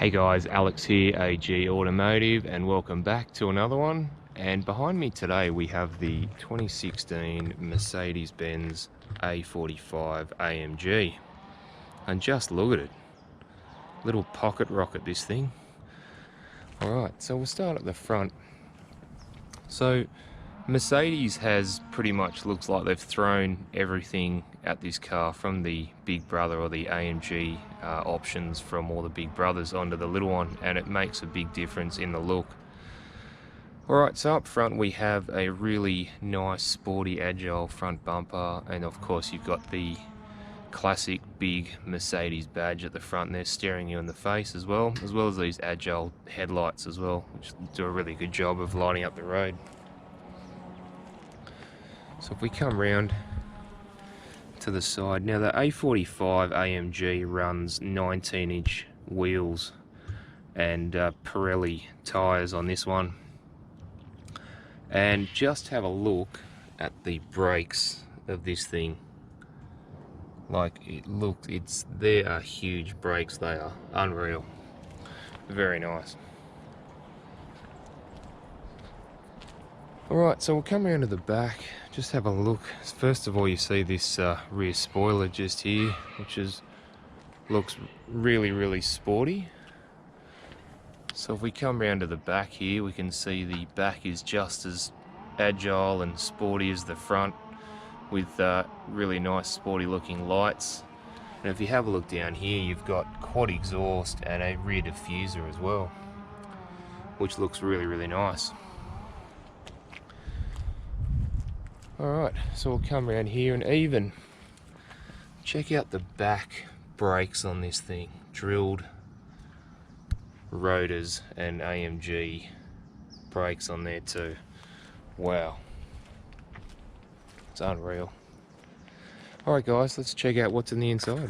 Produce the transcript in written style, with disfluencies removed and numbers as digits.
Hey guys, Alex here, AG Automotive, and welcome back to another one. And behind me today we have the 2016 Mercedes-Benz A45 AMG. And just look at it. Little pocket rocket, this thing. Alright, so we'll start at the front. So Mercedes has pretty much, looks like they've thrown everything at this car, from the big brother or the AMG options from all the big brothers onto the little one, and it makes a big difference in the look. Alright, so up front we have a really nice sporty agile front bumper, and of course you've got the classic big Mercedes badge at the front there staring you in the face as well as these agile headlights as well, which do a really good job of lighting up the road. So if we come round to the side, now the A45 AMG runs 19-inch wheels and Pirelli tyres on this one. And just have a look at the brakes of this thing. Like, they are huge brakes, they are unreal. Very nice. Alright, so we'll come around to the back, just have a look. First of all, you see this rear spoiler just here, which looks really sporty. So if we come around to the back here, we can see the back is just as agile and sporty as the front, with really nice sporty looking lights. And if you have a look down here, you've got quad exhaust and a rear diffuser as well, which looks really nice. Alright, so we'll come around here and even check out the back brakes on this thing. Drilled rotors and AMG brakes on there too. Wow. It's unreal. Alright guys, let's check out what's in the inside.